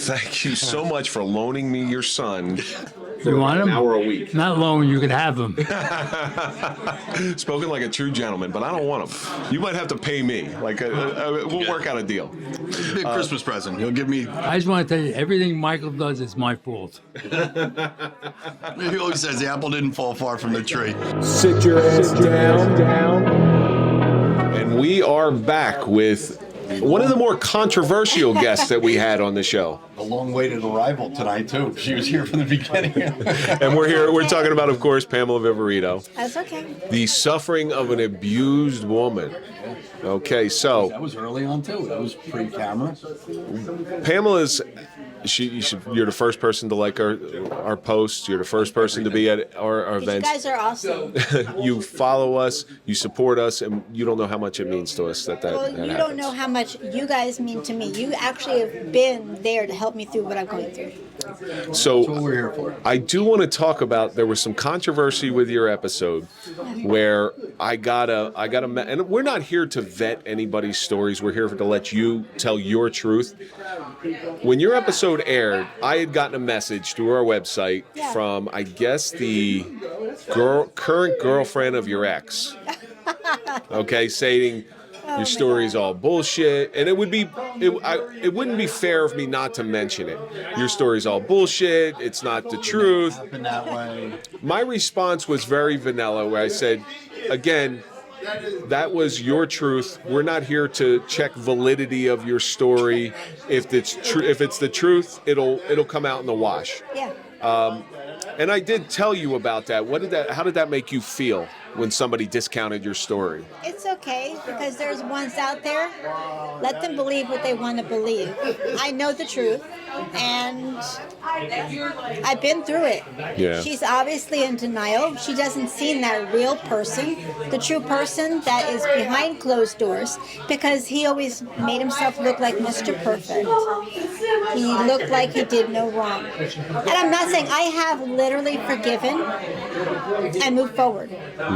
Thank you so much for loaning me your son You want an him? hour a week. Not loan, you can have him. Spoken like a true gentleman, but I don't want him. You might have to pay me. We'll work out a deal. Big Christmas present. He'll give me. I just want to tell you, everything Michael does is my fault. He always says the apple didn't fall far from the tree. Sit your ass down. And we are back with one of the more controversial guests that we had on the show. A long-awaited arrival tonight too. She was here from the beginning. And we're talking about, of course, Pamela Viverito. That's okay. The suffering of an abused woman. Okay, so That was early on too. That was pre-camera. Pamela's. You're the first person to like our posts. You're the first person to be at our events. You guys are awesome. You follow us, you support us, and you don't know how much it means to us that Well, happens. you don't know how much you guys mean to me. You actually have been there to help me through what I'm going through. So That's what we're here for. I do want to talk about, there was some controversy with your episode where I got a, and we're not here to vet anybody's stories. We're here to let you tell your truth. When your episode aired, I had gotten a message through our website from, I guess, the current girlfriend of your ex. Okay, saying your story's all bullshit, and it wouldn't be fair of me not to mention it. Your story's all bullshit. It's not the truth. Happened that way. My response was very vanilla, where I said, again, that was your truth. We're not here to check validity of your story. If it's the truth, it'll come out in the wash. Yeah. And I did tell you about that. How did that make you feel when somebody discounted your story? It's okay, because there's ones out there. Let them believe what they want to believe. I know the truth, and I've been through it. Yeah. She's obviously in denial. She doesn't see that real person, the true person that is behind closed doors, because he always made himself look like Mr. Perfect. He looked like he did no wrong. And I'm not saying I have literally forgiven and moved forward.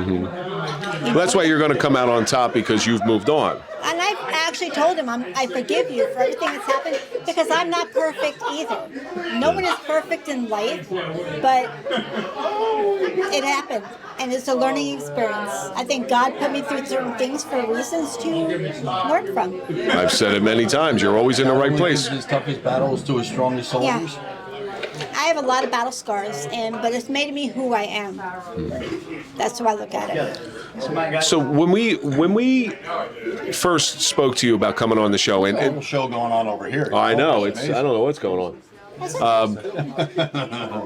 Well, that's why you're going to come out on top, because you've moved on. And I actually told him, I forgive you for everything that's happened, because I'm not perfect either. No one is perfect in life, but it happened, and it's a learning experience. I think God put me through certain things for reasons to learn from. I've said it many times. You're always in the right place. His toughest battles to his strongest soldiers. Yeah. I have a lot of battle scars, but it's made me who I am. That's how I look at it. So when we first spoke to you about coming on the show, There's a whole show going on over here. I know I amazing. don't know what's going on.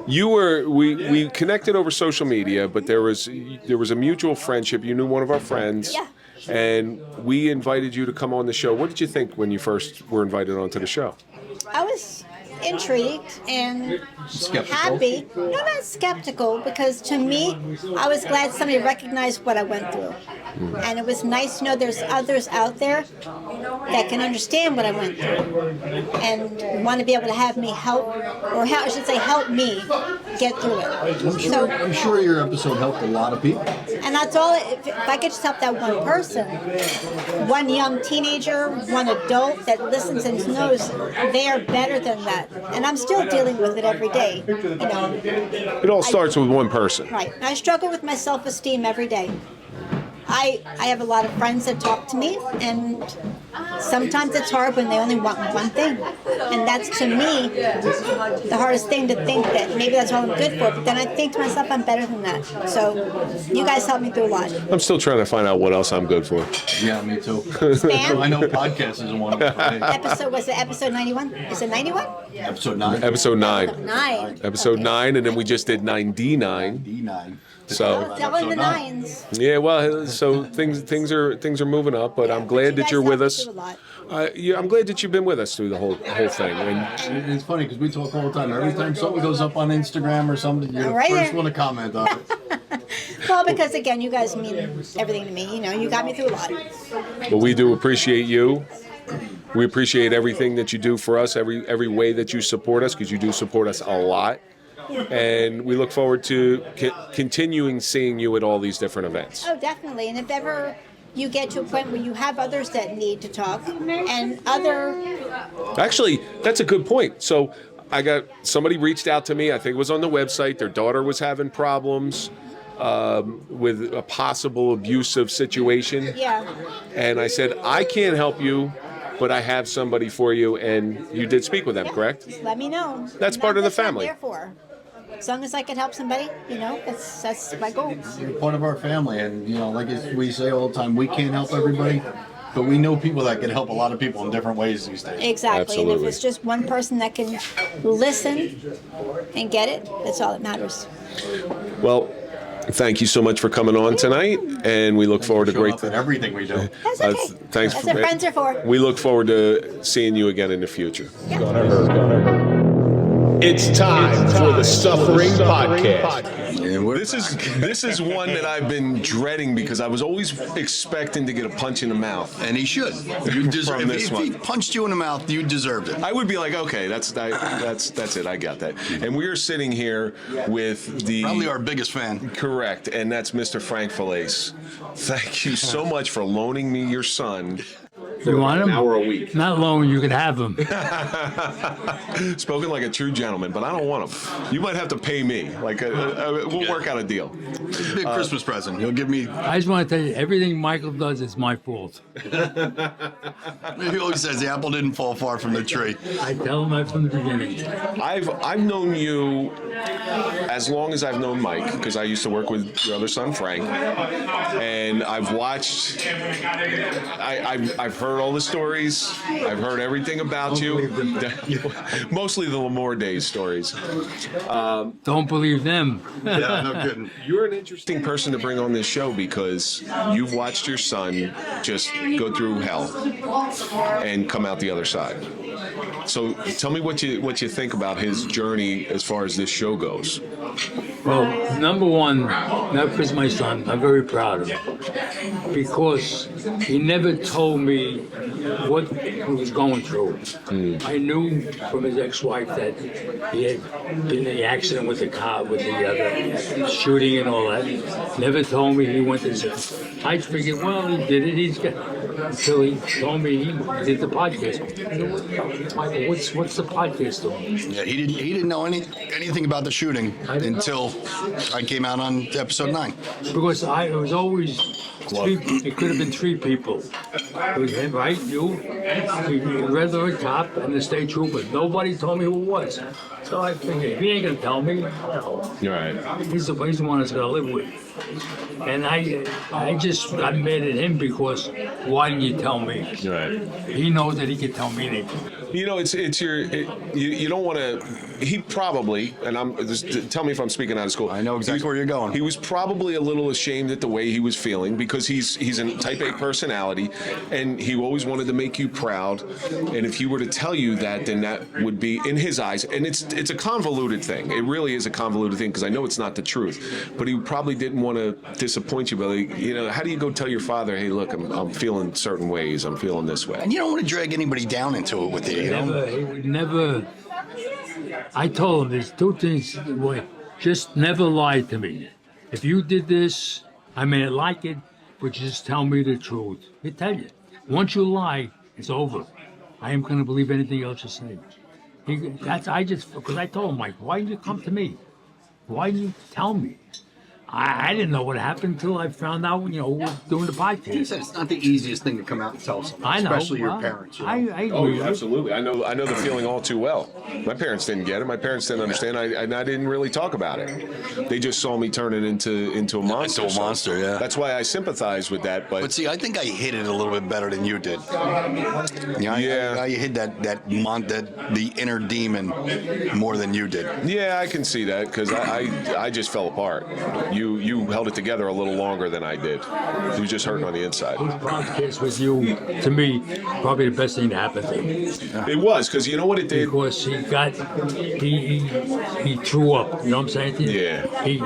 We connected over social media, but there was a mutual friendship. You knew one of our friends. Yeah. And we invited you to come on the show. What did you think when you first were invited onto the show? I was intrigued and Skeptical? happy. No, not skeptical, because to me, I was glad somebody recognized what I went through. And it was nice to know there's others out there that can understand what I went through and want to be able to have me help, or I should say help me get through it. I'm sure your episode helped a lot of people. And that's all, if I could just help that one person, one young teenager, one adult that listens and knows they are better than that. And I'm still dealing with it every day. You know, It all starts with one person. right. I struggle with my self-esteem every day. I have a lot of friends that talk to me, and sometimes it's hard when they only want one thing. And that's, to me, the hardest thing, to think that maybe that's all I'm good for. But then I think to myself, I'm better than that. So you guys helped me through a lot. I'm still trying to find out what else I'm good for. Yeah, me too. Spam? I know podcast isn't one of them. Was it episode 91? Is it 91? Episode 9. Episode 9. 9. Episode 9, and then we just did 9D9. D9. So It's all in the nines. yeah, well, so things are moving up, but I'm glad that you're with us. I'm glad that you've been with us through the whole thing. And It's funny because we talk all the time. Every time something goes up on Instagram or something, you're the Right first there. one to comment on it. Well, because again, you guys mean everything to me. You know, you got me through a lot. but we do appreciate you. We appreciate everything that you do for us, every way that you support us, because you do support us a lot. And we look forward to continuing seeing you at all these different events. Oh, definitely. And if ever you get to a point where you have others that need to talk, and other. Actually, that's a good point. So I got somebody reached out to me. I think it was on the website. Their daughter was having problems with a possible abusive situation. Yeah. And I said, I can't help you, but I have somebody for you. And you did speak with them, correct? Just let me know. That's part of the family. What I'm there for. As long as I can help somebody, that's my goal. You're part of our family, and like we say all the time, we can't help everybody, but we know people that can help a lot of people in different ways these days. Exactly. Absolutely. And if it's just one person that can listen and get it, that's all that matters. Well, thank you so much for coming on tonight, and we look forward to Show great up in everything we do. That's okay. Thanks That's for what friends are for. We look forward to seeing you again in the future. It's time for the Suffering Podcast. This is one that I've been dreading because I was always expecting to get a punch in the mouth. And he should. You deserve From it. this If one. he punched you in the mouth, you deserved it. I would be like, okay, that's it. I got that. And we are sitting here with the Probably our biggest fan. correct, and that's Mr. Frank Failace. Thank you so much for loaning me your son. You want him? An hour a week. Not loan, you can have him. Spoken like a true gentleman, but I don't want him. You might have to pay me. We'll work out a deal. Big Christmas present. He'll give me. I just want to tell you, everything Michael does is my fault. He always says the apple didn't fall far from the tree. I tell him that from the beginning. I've known you as long as I've known Mike, because I used to work with your other son Frank, and I've watched. I've heard all the stories. I've heard everything about you. Mostly the Lemoore Days stories. Don't believe them. Yeah, no kidding. You're an interesting person to bring on this show because you've watched your son just go through hell and come out the other side. So tell me what you think about his journey as far as this show goes. Well, number one, not because my son, I'm very proud of him. Because he never told me what he was going through. I knew from his ex-wife that he had been in the accident with the car, with the other shooting and all that. Never told me he went to jail. I figured, well, he did it. He's got until he told me he did the podcast. Michael, what's the podcast doing? Yeah, he didn't know anything about the shooting until I came out on episode 9. Because it was always three, it could have been 3 people. It was him, right? You, the Redwood cop, and the state trooper. Nobody told me who it was. So I figured, if he ain't gonna tell me, no. You're right. He's the one that's gonna live with. And I just got mad at him because why didn't you tell me? You're right. He knows that he can tell me anything. You know, you don't want to. He probably, and tell me if I'm speaking out of school. I know exactly where you're going. He was probably a little ashamed at the way he was feeling because he's a type A personality, and he always wanted to make you proud. And if he were to tell you that, then that would be in his eyes. And it's a convoluted thing. It really is a convoluted thing because I know it's not the truth. But he probably didn't want to disappoint you. But how do you go tell your father, hey, look, I'm feeling certain ways. I'm feeling this way. And you don't want to drag anybody down into it with you. You know? He would never. I told him there's 2 things. Just never lie to me. If you did this, I may not like it, but just tell me the truth. He'll tell you. Once you lie, it's over. I am going to believe anything else you say. Because I told him, Mike, why didn't you come to me? Why didn't you tell me? I didn't know what happened until I found out, doing the podcast. He said it's not the easiest thing to come out and tell someone, I know. especially your parents. You know? I agree. Absolutely. I know the feeling all too well. My parents didn't get it. My parents didn't understand. I didn't really talk about it. They just saw me turn it into a monster. Into a monster, yeah. That's why I sympathize with that. But see, I think I hid it a little bit better than you did. I hid the inner demon more than you did. Yeah, I can see that because I just fell apart. You held it together a little longer than I did. He was just hurting on the inside. This podcast with you, to me, probably the best thing to happen to me. It was because you know what it did. Because he threw up. You know what I'm saying to you? Yeah. He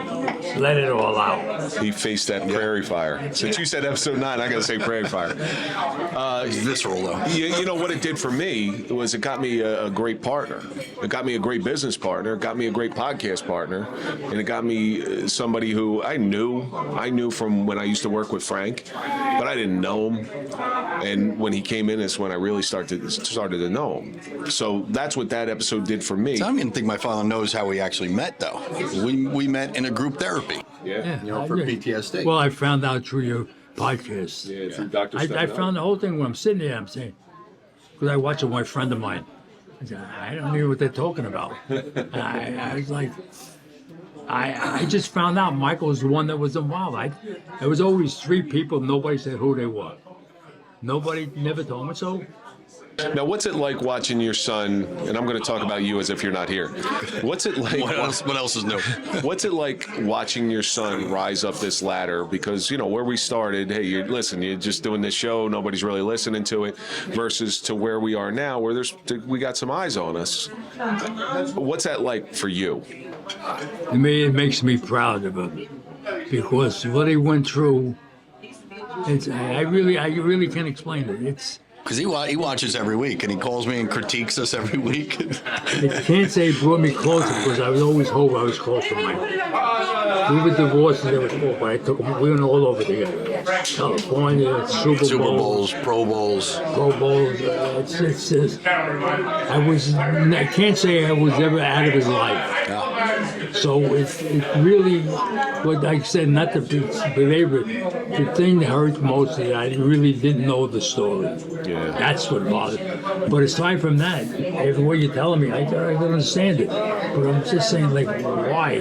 let it all out. He faced that prairie fire. Since you said episode 9, I got to say prairie fire. It's visceral, though. You know what it did for me was it got me a great partner. It got me a great business partner. It got me a great podcast partner. And it got me somebody who I knew from when I used to work with Frank, but I didn't know him. And when he came in, is when I really started to know him. So that's what that episode did for me. I don't even think my father knows how we actually met, though. We met in a group therapy. Yeah. You know, for PTSD. Well, I found out through your podcast. Yeah, through Dr. I found the whole thing when I'm sitting there, I'm saying, because I watch it with my friend of mine. I said, I don't know what they're talking about. I was like, I just found out Michael was the one that was involved. There was always 3 people, nobody said who they were. Nobody never told me so. Now, what's it like watching your son, and I'm going to talk about you as if you're not here. What's it like? What else is new? What's it like watching your son rise up this ladder? Because, you know, where we started, hey, you're just doing this show, nobody's really listening to it, versus to where we are now, where we got some eyes on us. What's that like for you? To me, it makes me proud of him because what he went through, I really can't explain it. It's Because he watches every week, and he calls me and critiques us every week. I can't say it brought me closer because I was always hoping I was close to Michael. We were divorced and they were cool, but I took him. We went all over together. California, Super Bowls, Pro Bowls. Pro Bowls. I can't say I was ever out of his life. Yeah. So it really, what I said, not to belabor it, the thing that hurt most is that I really didn't know the story. Yeah. That's what bothered me. But aside from that, every way you're telling me, I don't understand it. But I'm just saying, like, why?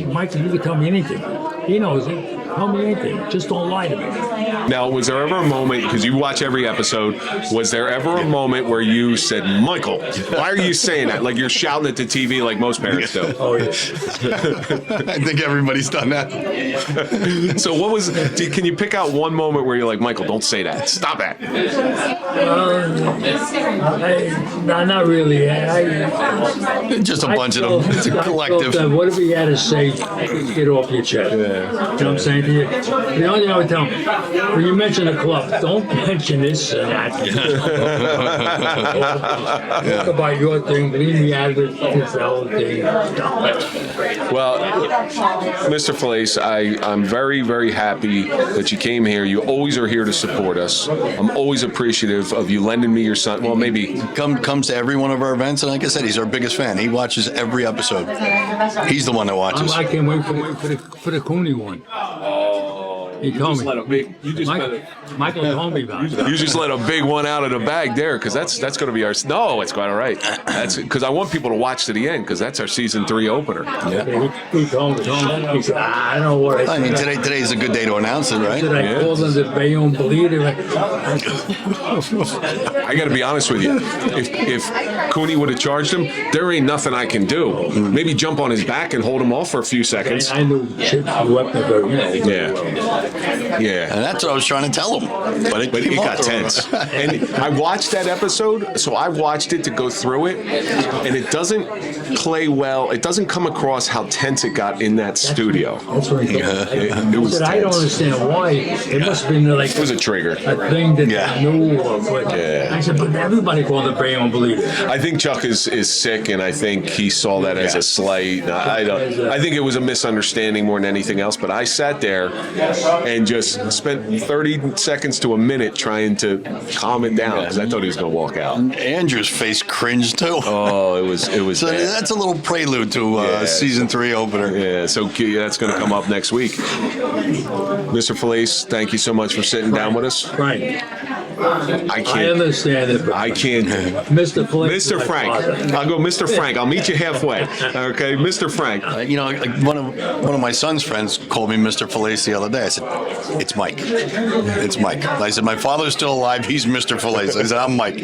Michael, you can tell me anything. He knows it. Tell me anything. Just don't lie to me. Now, was there ever a moment, because you watch every episode, was there ever a moment where you said, Michael, why are you saying that? Like you're shouting at the TV like most parents do. Oh, yeah. I think everybody's done that. So what was, can you pick out one moment where you're like, Michael, don't say that. Stop that. No, not really. Just a bunch of them. It's a collective. Whatever you had to say, get off your chest. You know what I'm saying to you? The only thing I would tell them, when you mention a club, don't mention this and that. Talk about your thing, leave me out of it, this other thing. Well, Mr. Failace, I'm very, very happy that you came here. You always are here to support us. I'm always appreciative of you lending me your son. Well, maybe. Comes to every one of our events, and like I said, he's our biggest fan. He watches every episode. He's the one that watches. I can't wait for the Cooney one. He told me. Michael told me about it. You just let a big one out of the bag there, because that's going to be our. No, it's quite all right. That's because I want people to watch to the end, because that's our season 3 opener. Yeah. He told me. He said, I don't know what I mean, today is a good day to announce it, right? Did I call them the Bayonne Bleeder? I got to be honest with you. If Cooney would have charged him, there ain't nothing I can do. Maybe jump on his back and hold him off for a few seconds. I knew Chip weapon, Yeah. Yeah. And that's what I was trying to tell him. But it got tense. And I watched that episode, so I watched it to go through it, and it doesn't play well. It doesn't come across how tense it got in that studio. That's what he told me. It was I don't tense. understand why. It must have been like It was a trigger. a thing that I knew of. But I said, but everybody called it Bayonne Bleeder. I think Chuck is sick, and I think he saw that as a slight. I think it was a misunderstanding more than anything else. But I sat there and just spent 30 seconds to a minute trying to calm it down, because I thought he was going to walk out. Andrew's face cringed too. Oh, it was. So bad. that's a little prelude to season 3 opener. Yeah, so that's going to come up next week. Mr. Felice, thank you so much for sitting down with us. Right. I can't. I understand it. I can't. Mr. Flake. Mr. Frank. I'll go Mr. Frank. I'll meet you halfway. Okay, Mr. Frank. You know, like one of my son's friends called me Mr. Failace the other day. I said, "It's Mike. It's Mike." I said, "My father's still alive. He's Mr. Failace." I said, "I'm Mike."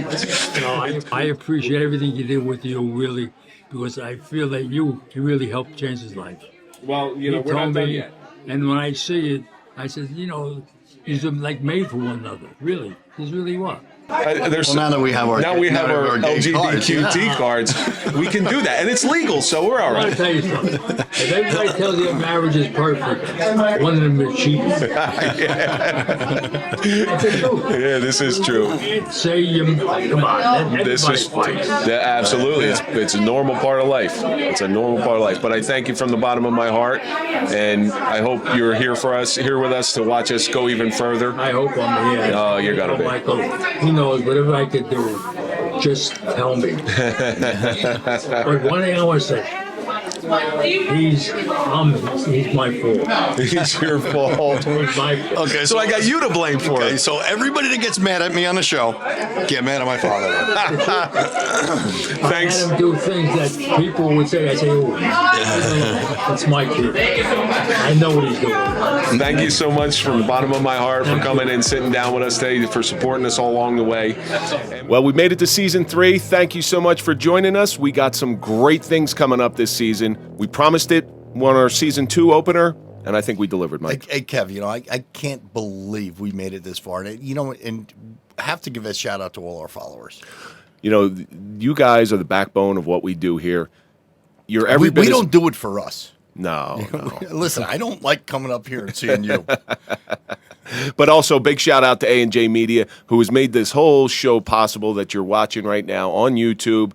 I appreciate everything you did with you, really, because I feel that you really helped change his life. Well, He told me, and when I see it, I said, he's like made for one another. Really, he's really what. Well, now that we have our gay LGBTQ cards, we can do that, and it's legal, so we're all I want to right. tell you something. If everybody tells you marriage is perfect, one of them is cheating. Yeah, this is true. Say you come on. This is absolutely. It's a normal part of life. It's a normal part of life. But I thank you from the bottom of my heart, and I hope you're here with us to watch us go even further. I hope I'm here. Oh, you're gonna be. Michael, he knows whatever I could do. Just tell me. But one thing I want to say. He's my fault. It's your fault. He's my fault. Okay, So I got you to blame for Okay, it. so everybody that gets mad at me on the show, get mad at my father. Thanks. I had him do things that people would say. I say, oh, that's my kid. I know what he's doing. Thank you so much from the bottom of my heart for coming and sitting down with us today, for supporting us all along the way. Well, we made it to season 3. Thank you so much for joining us. We got some great things coming up this season. We promised it on our season 2 opener, and I think we delivered, Mike. Hey, Kev, I can't believe we made it this far. And have to give a shout out to all our followers. You guys are the backbone of what we do here. You're every bit We don't do it for us. No. Listen, I don't like coming up here and seeing you. But also, big shout out to A&J Media, who has made this whole show possible that you're watching right now on YouTube.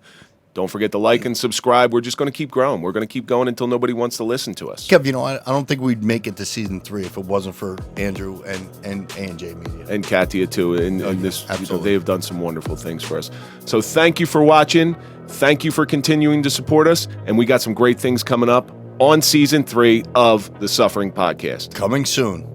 Don't forget to like and subscribe. We're just going to keep growing. We're going to keep going until nobody wants to listen to us. Kev, I don't think we'd make it to season 3 if it wasn't for Andrew and A&J Media. And Katia, too. And this, absolutely. they have done some wonderful things for us. So thank you for watching. Thank you for continuing to support us. And we got some great things coming up on season 3 of the Suffering Podcast. Coming soon.